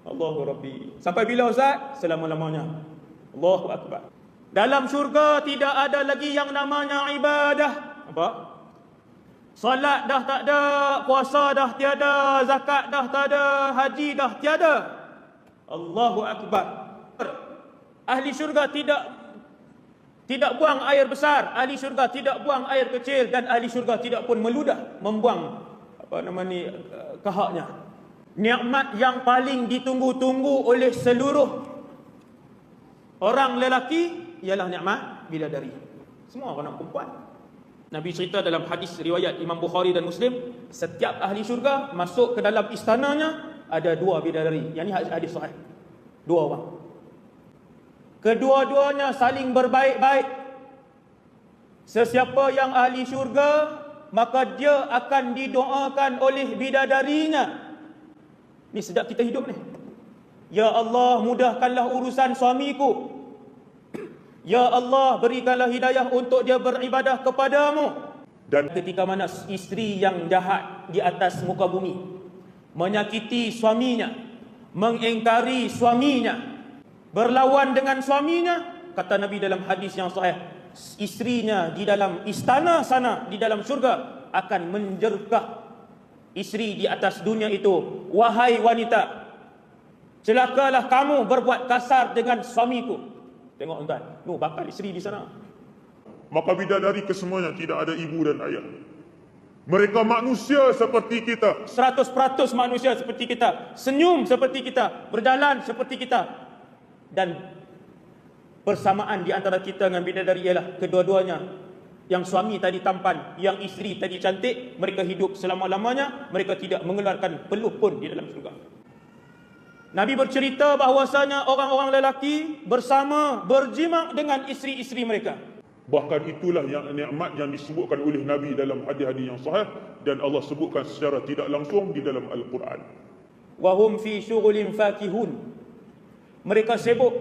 Allahu Rabbi. Sampai bila Ustaz? Selama-lamanya. Allahu Akbar. Dalam syurga tidak ada lagi yang namanya ibadah. Apa? Salat dah tak ada, puasa dah tiada, zakat dah tak ada, haji dah tiada. Allahu Akbar. Ahli syurga tidak buang air besar, ahli syurga tidak buang air kecil, dan ahli syurga tidak pun meludah membuang kahaknya. Nikmat yang paling ditunggu-tunggu oleh seluruh orang lelaki ialah nikmat bidadari. Semua orang perempuan. Nabi cerita dalam hadis riwayat Imam Bukhari dan Muslim, setiap ahli syurga masuk ke dalam istananya ada 2 bidadari. Yang ni hadis sahih. 2 orang. Kedua-duanya saling berbaik-baik. Sesiapa yang ahli syurga, maka dia akan didoakan oleh bidadarinya. Ni sejak kita hidup ni. Ya Allah, mudahkanlah urusan suamiku. Ya Allah, berikanlah hidayah untuk dia beribadah kepadamu. Dan ketika mana isteri yang jahat di atas muka bumi menyakiti suaminya, mengingkari suaminya, berlawan dengan suaminya, kata Nabi dalam hadis yang sahih, isterinya di dalam istana sana, di dalam syurga, akan menjerkah isteri di atas dunia itu, wahai wanita, celakalah kamu berbuat kasar dengan suamiku. Tengok tuan, bakal isteri di sana. Maka bidadari kesemuanya tidak ada ibu dan ayah. Mereka manusia seperti kita. 100% manusia seperti kita. Senyum seperti kita. Berjalan seperti kita. Dan persamaan di antara kita dengan bidadari ialah kedua-duanya. Yang suami tadi tampan, yang isteri tadi cantik, mereka hidup selama-lamanya, mereka tidak mengeluarkan peluh pun di dalam syurga. Nabi bercerita bahawasanya orang-orang lelaki bersama berjima dengan isteri-isteri mereka. Bahkan itulah yang nikmat yang disebutkan oleh Nabi dalam hadis-hadis yang sahih, dan Allah sebutkan secara tidak langsung di dalam Al-Quran. Wahum fi syughulin fakihun. Mereka sibuk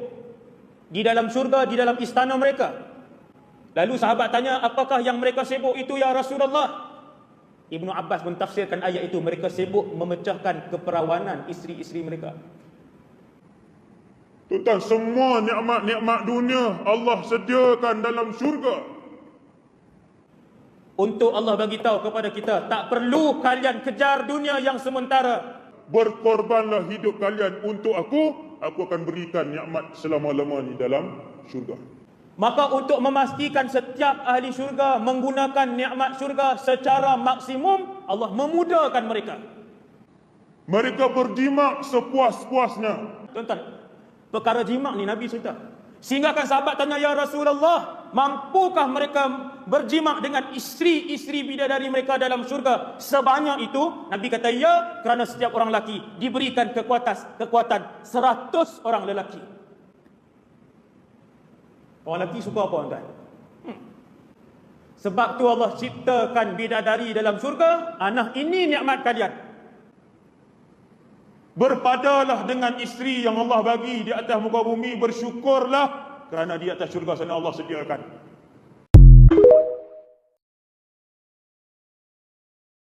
di dalam syurga, di dalam istana mereka. Lalu sahabat tanya, apakah yang mereka sibuk itu ya Rasulullah? Ibnu Abbas mentafsirkan ayat itu, mereka sibuk memecahkan keperawanan isteri-isteri mereka. Tuan, semua nikmat-nikmat dunia Allah sediakan dalam syurga. Untuk Allah bagi tahu kepada kita, tak perlu kalian kejar dunia yang sementara. Berkorbanlah hidup kalian untuk aku akan berikan nikmat selama-lamanya dalam syurga. Maka untuk memastikan setiap ahli syurga menggunakan nikmat syurga secara maksimum, Allah memudahkan mereka. Mereka berjima sepuas-puasnya. Tuan-tuan, perkara jima ni Nabi cerita. Sehingga kan sahabat tanya, ya Rasulullah, mampukah mereka berjima dengan isteri-isteri bidadari mereka dalam syurga sebanyak itu? Nabi kata ya, kerana setiap orang lelaki diberikan kekuatan 100 orang lelaki. Orang lelaki suka apa tuan? Sebab tu Allah ciptakan bidadari dalam syurga. Ini nikmat kalian. Berpadalah dengan isteri yang Allah bagi di atas muka bumi, bersyukurlah kerana di atas syurga sana Allah sediakan